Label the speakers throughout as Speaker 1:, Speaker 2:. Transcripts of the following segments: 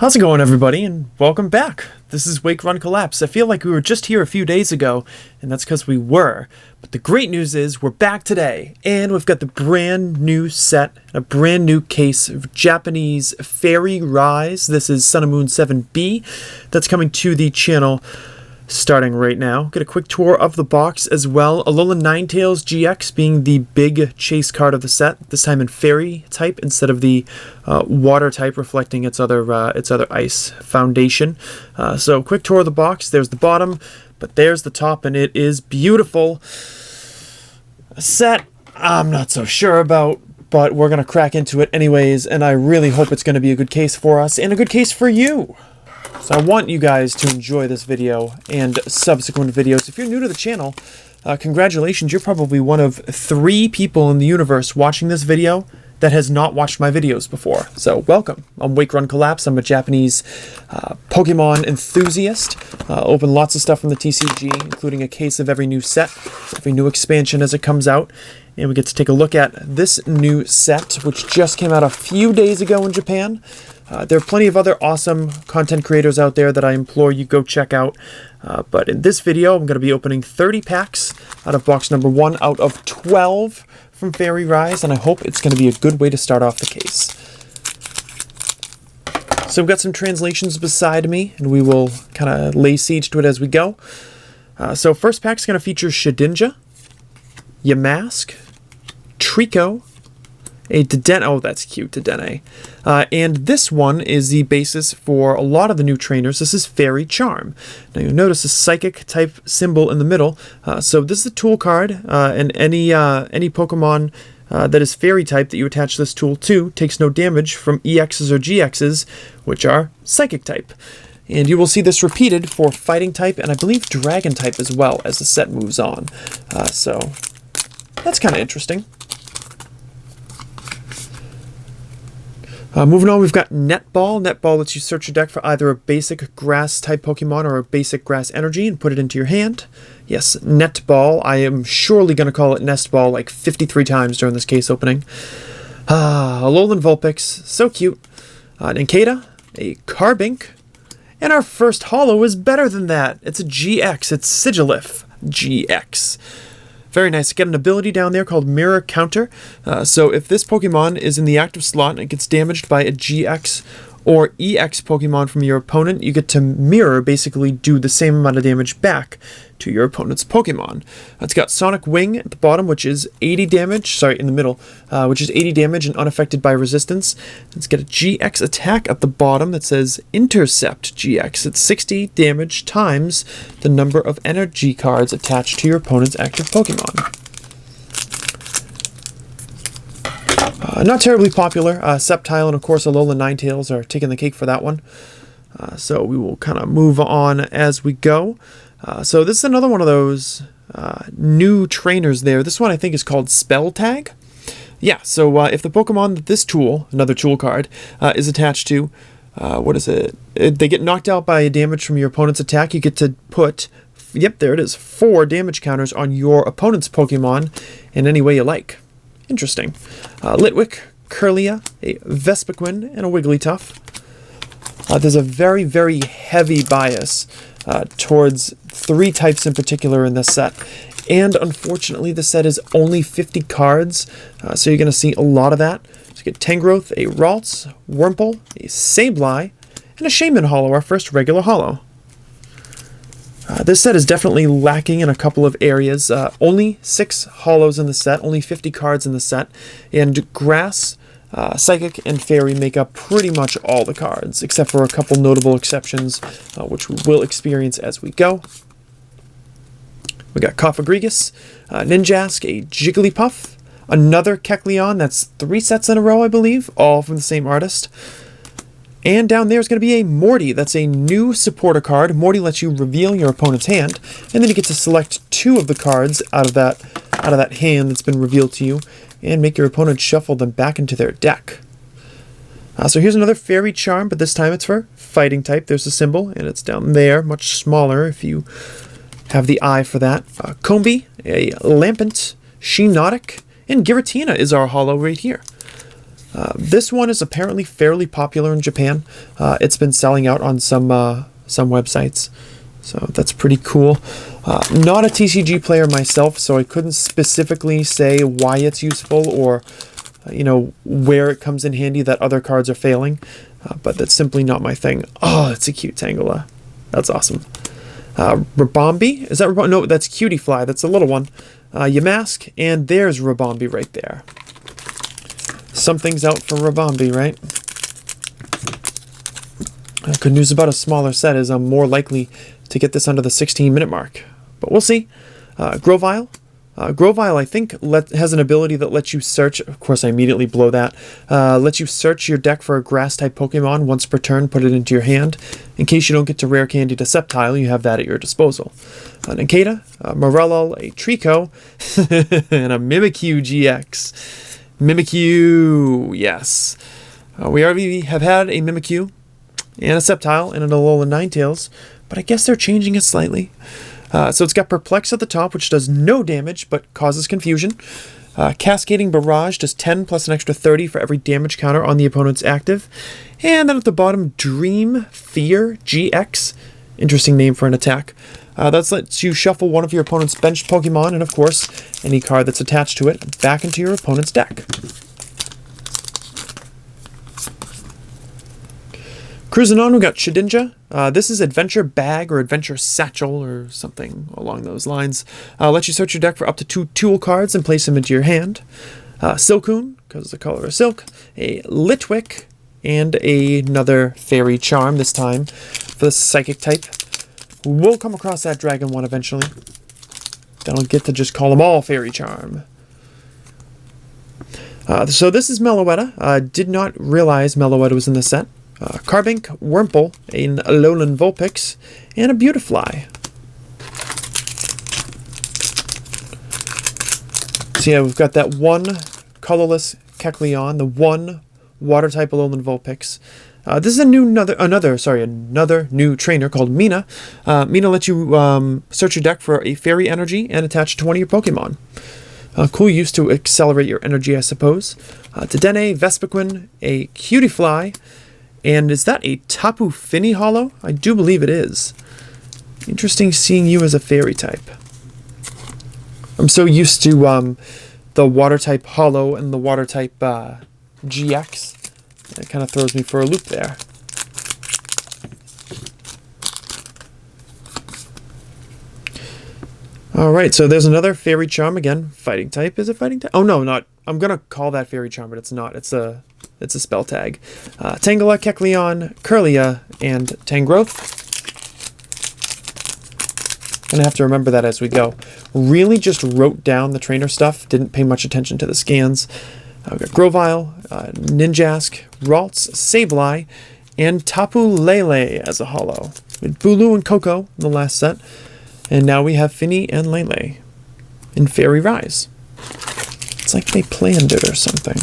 Speaker 1: How's it going, everybody, and welcome back. This is Wake Run Collapse. I feel like we were just here a few days ago, and that's because we were. But the great news is we're back today, and we've got the brand new set, a brand new case of Japanese Fairy Rise. This is Sun and Moon 7B. That's coming to the channel starting right now. Get a quick tour of the box as well. Alolan Ninetales GX being the big chase card of the set, this time in Fairy type instead of the water type, reflecting its other ice foundation. So quick tour of the box. There's the bottom, but there's the top, and it is beautiful. A set I'm not so sure about, but we're going to crack into it anyways, and I really hope it's going to be a good case for us and a good case for you. So I want you guys to enjoy this video and subsequent videos. If you're new to the channel, congratulations. You're probably one of 3 people in the universe watching this video that has not watched my videos before. So welcome. I'm Wake Run Collapse. I'm a Japanese Pokemon enthusiast. Open lots of stuff from the TCG, including a case of every new set, every new expansion as it comes out. And we get to take a look at this new set, which just came out a few days ago in Japan. There are plenty of other awesome content creators out there that I implore you go check out. But in this video, I'm going to be opening 30 packs out of box number 1 out of 12 from Fairy Rise, and I hope it's going to be a good way to start off the case. So we've got some translations beside me, and we will kind of lay siege to it as we go. So first pack's going to feature Shedinja, Yamask, Trico, a Dedenne. Oh, that's cute, Dedenne. And this one is the basis for a lot of the new trainers. This is Fairy Charm. Now you'll notice a psychic type symbol in the middle. So this is a tool card, and any Pokemon that is Fairy type that you attach this tool to takes no damage from EXs or GXs, which are Psychic type. And you will see this repeated for Fighting type and I believe Dragon type as well as the set moves on. So that's kind of interesting. Moving on, we've got Netball. Netball lets you search your deck for either a basic grass-type Pokemon or a basic grass energy and put it into your hand. Yes, Netball. I am surely going to call it Nestball like 53 times during this case opening. Alolan Vulpix. So cute. Nincada. A Carbink. And our first holo is better than that. It's a GX. It's Sigilyph GX. Very nice. Get an ability down there called Mirror Counter. So if this Pokemon is in the active slot and it gets damaged by a GX or EX Pokemon from your opponent, you get to mirror, basically do the same amount of damage back to your opponent's Pokemon. It's got Sonic Wing at the bottom, which is 80 damage, sorry, in the middle, which is 80 damage and unaffected by resistance. It's got a GX attack at the bottom that says Intercept GX. It's 60 damage times the number of energy cards attached to your opponent's active Pokemon. Not terribly popular. Sceptile and, of course, Alolan Ninetales are taking the cake for that one. So we will kind of move on as we go. So this is another one of those new trainers there. This one I think is called Spell Tag. Yeah, so if the Pokemon that this tool, another tool card, is attached to, what is it? They get knocked out by a damage from your opponent's attack, you get to put, yep, there it is, 4 damage counters on your opponent's Pokemon in any way you like. Interesting. Litwick, Kirlia, a Vespiquen, and a Wigglytuff. There's a very, very heavy bias towards 3 types in particular in this set. And unfortunately, the set is only 50 cards, so you're going to see a lot of that. So you get Tangrowth, a Ralts, Wurmple, a Sableye, and a Shaman holo, our first regular holo. This set is definitely lacking in a couple of areas. Only 6 holos in the set, only 50 cards in the set, and Grass, Psychic, and Fairy make up pretty much all the cards, except for a couple notable exceptions, which we will experience as we go. We got Cofagrigus, Ninjask, a Jigglypuff, another Kecleon, that's 3 sets in a row, I believe, all from the same artist. And down there is going to be a Morty. That's a new supporter card. Morty lets you reveal your opponent's hand, and then you get to select 2 of the cards out of that hand that's been revealed to you, and make your opponent shuffle them back into their deck. So here's another Fairy Charm, but this time it's for Fighting type. There's the symbol, and it's down there, much smaller if you have the eye for that. Combee, a Lampent, Shiinotic, and Giratina is our holo right here. This one is apparently fairly popular in Japan. It's been selling out on some websites, so that's pretty cool. Not a TCG player myself, so I couldn't specifically say why it's useful or where it comes in handy that other cards are failing, but that's simply not my thing. Oh, it's a cute Tangela. That's awesome. Rabombi? Is that Rabombi? No, that's Cutie Fly. That's a little one. Yamask, and there's Rabombi right there. Something's out for Rabombi, right? Good news about a smaller set is I'm more likely to get this under the 16-minute mark, but we'll see. Grovyle. Grovyle, I think, has an ability that lets you search. Of course, I immediately blow that. Lets you search your deck for a Grass-type Pokemon once per turn, put it into your hand. In case you don't get to Rare Candy to Sceptile, you have that at your disposal. Nincada, Morello, a Trico, and a Mimikyu GX. Mimikyu, yes. We already have had a Mimikyu and a Sceptile and an Alolan Ninetales, but I guess they're changing it slightly. So it's got Perplex at the top, which does no damage, but causes confusion. Cascading Barrage does 10 plus an extra 30 for every damage counter on the opponent's active. And then at the bottom, Dream Fear GX. Interesting name for an attack. That lets you shuffle one of your opponent's benched Pokemon, and of course, any card that's attached to it, back into your opponent's deck. Cruising on, we got Shedinja. This is Adventure Bag or Adventure Satchel or something along those lines. Lets you search your deck for up to 2 tool cards and place them into your hand. Silcoon, because the color is silk. A Litwick, and another Fairy Charm, this time for the Psychic type. We'll come across that Dragon one eventually. Then I'll get to just call them all Fairy Charm. So this is Meloetta. Did not realize Meloetta was in the set. Carbink, Wurmple, an Alolan Vulpix, and a Beautifly. So yeah, we've got that one colorless Kecleon, the one water-type Alolan Vulpix. This is another new trainer called Mina. Mina lets you search your deck for a fairy energy and attach it to one of your Pokemon. Cool use to accelerate your energy, I suppose. Dedenne, Vespiquen, a Cutiefly, and is that a Tapu Fini Holo? I do believe it is. Interesting seeing you as a fairy type. I'm so used to the water type Holo and the water type GX. It kind of throws me for a loop there. Alright, so there's another Fairy Charm again. Fighting type. Is it fighting type? Oh no, not. I'm going to call that Fairy Charm, but it's not. It's a spell tag. Tangela, Kecleon, Kirlia, and Tangrowth. Gonna have to remember that as we go. Really just wrote down the trainer stuff. Didn't pay much attention to the scans. We've got Grovyle, Ninjask, Ralts, Sableye, and Tapu Lele as a holo. With Bulu and Coco in the last set. And now we have Finny and Lele in Fairy Rise. It's like they planned it or something.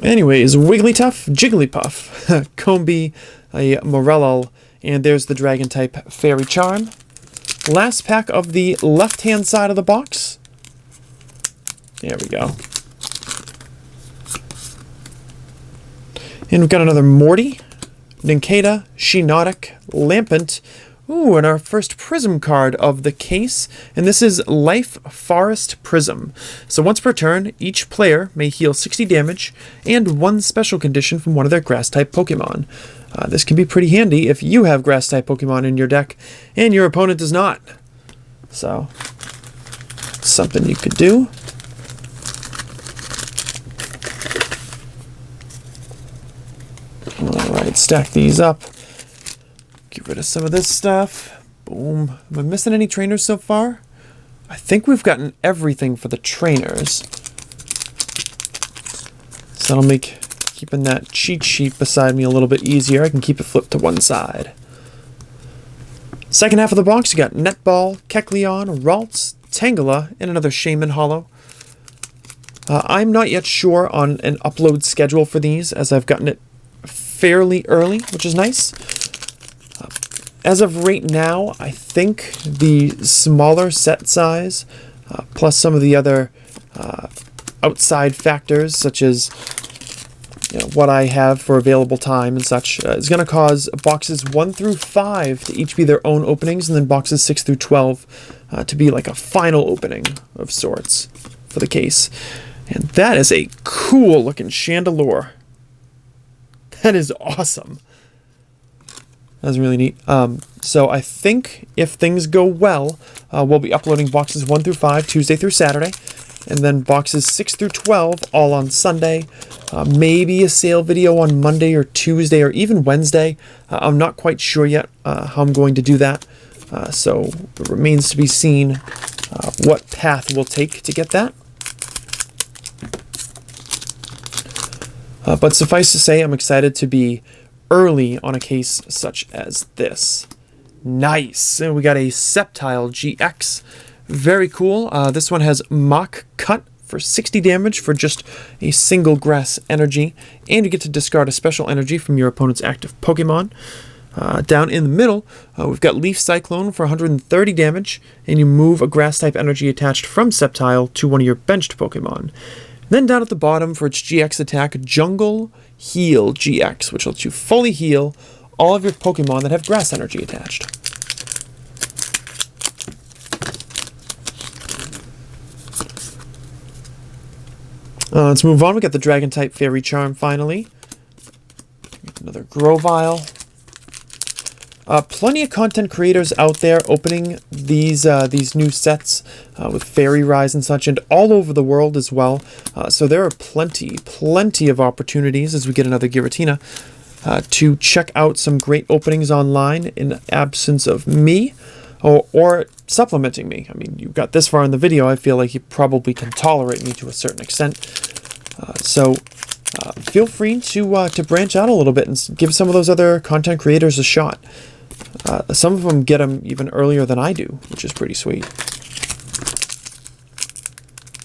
Speaker 1: Anyways, Wigglytuff, Jigglypuff, Combee, a Morello, and there's the Dragon-type Fairy Charm. Last pack of the left-hand side of the box. There we go. And we've got another Morty, Nincada, Shiinotic, Lampent. Ooh, and our first Prism card of the case, and this is Life Forest Prism. So once per turn, each player may heal 60 damage and 1 special condition from one of their Grass-type Pokemon. This can be pretty handy if you have Grass-type Pokemon in your deck and your opponent does not. So, something you could do. Alright, stack these up. Get rid of some of this stuff. Boom. Am I missing any trainers so far? I think we've gotten everything for the trainers. So that'll make keeping that cheat sheet beside me a little bit easier. I can keep it flipped to one side. Second half of the box, you got Netball, Kecleon, Ralts, Tangela, and another Shaman Holo. I'm not yet sure on an upload schedule for these, as I've gotten it fairly early, which is nice. As of right now, I think the smaller set size plus some of the other outside factors, such as what I have for available time and such, is going to cause boxes 1 through 5 to each be their own openings, and then boxes 6 through 12 to be like a final opening of sorts for the case. And that is a cool looking Chandelure. That is awesome. That's really neat. So I think if things go well, we'll be uploading boxes 1 through 5 Tuesday through Saturday, and then boxes 6 through 12 all on Sunday. Maybe a sale video on Monday or Tuesday or even Wednesday. I'm not quite sure yet how I'm going to do that. So it remains to be seen what path we'll take to get that. But suffice to say, I'm excited to be early on a case such as this. Nice. And we got a Sceptile GX. Very cool. This one has Mach Cut for 60 damage for just a single grass energy, and you get to discard a special energy from your opponent's active Pokemon. Down in the middle, we've got Leaf Cyclone for 130 damage, and you move a grass-type energy attached from Sceptile to one of your benched Pokemon. Then down at the bottom for its GX attack, Jungle Heal GX, which lets you fully heal all of your Pokemon that have grass energy attached. Let's move on. We got the Dragon-type Fairy Charm finally. Another Grovyle. Plenty of content creators out there opening these new sets with Fairy Rise and such, and all over the world as well. So there are plenty of opportunities as we get another Giratina to check out some great openings online in absence of me or supplementing me. I mean, you got this far in the video, I feel like you probably can tolerate me to a certain extent. So feel free to branch out a little bit and give some of those other content creators a shot. Some of them get them even earlier than I do, which is pretty sweet.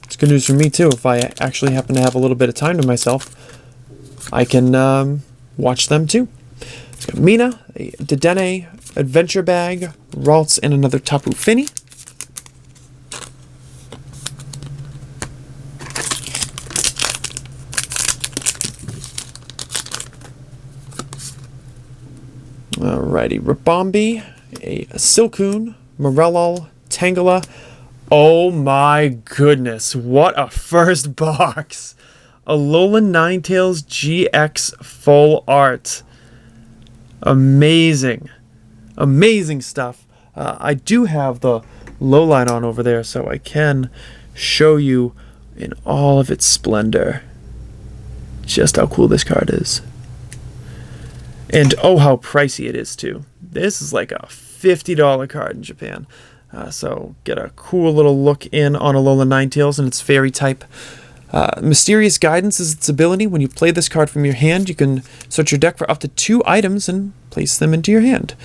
Speaker 1: It's good news for me too. If I actually happen to have a little bit of time to myself, I can watch them too. So Mina, a Dedenne, Adventure Bag, Ralts, and another Tapu Fini. Alrighty, Ribombee, a Silcoon, Morellol, Tangela. Oh my goodness, what a first box! Alolan Ninetales GX Full Art. Amazing. Amazing stuff. I do have the lowline on over there, so I can show you in all of its splendor just how cool this card is. And oh, how pricey it is too. This is like a $50 card in Japan. So get a cool little look in on Alolan Ninetales and its Fairy type. Mysterious Guidance is its ability. When you play this card from your hand, you can search your deck for up to 2 items and place them into your hand.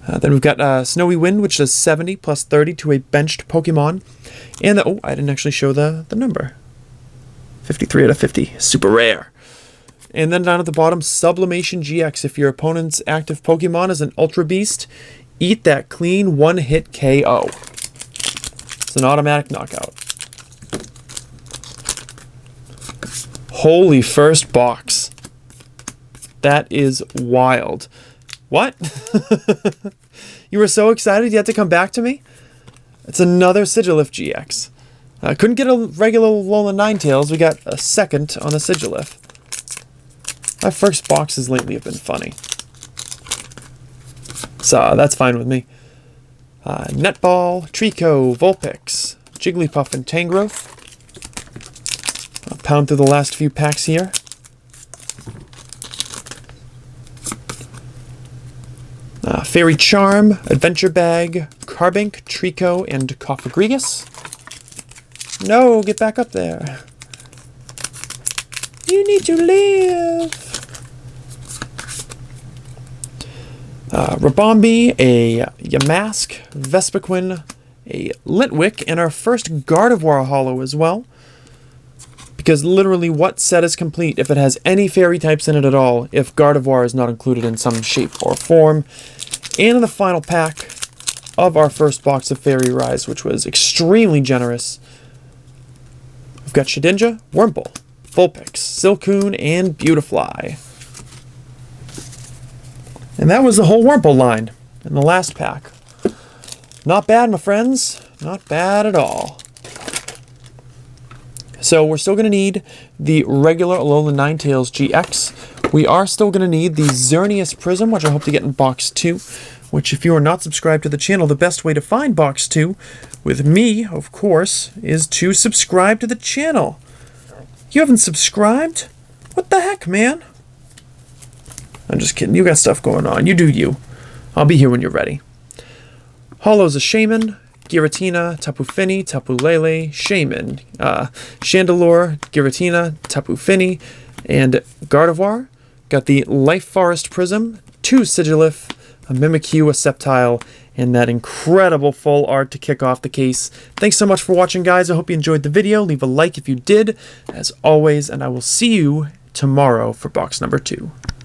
Speaker 1: Then we've got Snowy Wind, which does 70 plus 30 to a benched Pokemon. And oh, I didn't actually show the number. 53 out of 50. Super rare. And then down at the bottom, Sublimation GX. If your opponent's active Pokemon is an Ultra Beast, eat that clean one-hit KO. It's an automatic knockout. Holy first box. That is wild. What? You were so excited you had to come back to me? It's another Sigilyph GX. Couldn't get a regular Alolan Ninetales. We got a second on the Sigilyph. My first boxes lately have been funny. So that's fine with me. Netball, Trico, Vulpix, Jigglypuff, and Tangrowth. I'll pound through the last few packs here. Fairy Charm, Adventure Bag, Carbink, Trico, and Cofagrigus. No, get back up there. You need to live. Ribombee, a Yamask, Vespiquen, a Litwick, and our first Gardevoir holo as well. Because literally, what set is complete if it has any fairy types in it at all, if Gardevoir is not included in some shape or form? And in the final pack of our first box of Fairy Rise, which was extremely generous, We've got Shedinja, Wurmple, Vulpix, Silcoon, and Beautifly. And that was the whole Wurmple line in the last pack. Not bad, my friends. Not bad at all. So we're still going to need the regular Alolan Ninetales GX. We are still going to need the Xerneas Prism, which I hope to get in Box 2. Which, if you are not subscribed to the channel, the best way to find Box 2, with me, of course, is to subscribe to the channel. You haven't subscribed? What the heck, man? I'm just kidding. You got stuff going on. You do you. I'll be here when you're ready. Holo's a Shaman, Giratina, Tapu Fini, Tapu Lele, Shaman, Chandelure, Giratina, Tapu Fini, and Gardevoir. Got the Life Forest Prism, 2 Sigilyph, a Mimikyu, a Sceptile, and that incredible full art to kick off the case. Thanks so much for watching, guys. I hope you enjoyed the video. Leave a like if you did, as always, and I will see you tomorrow for box number 2.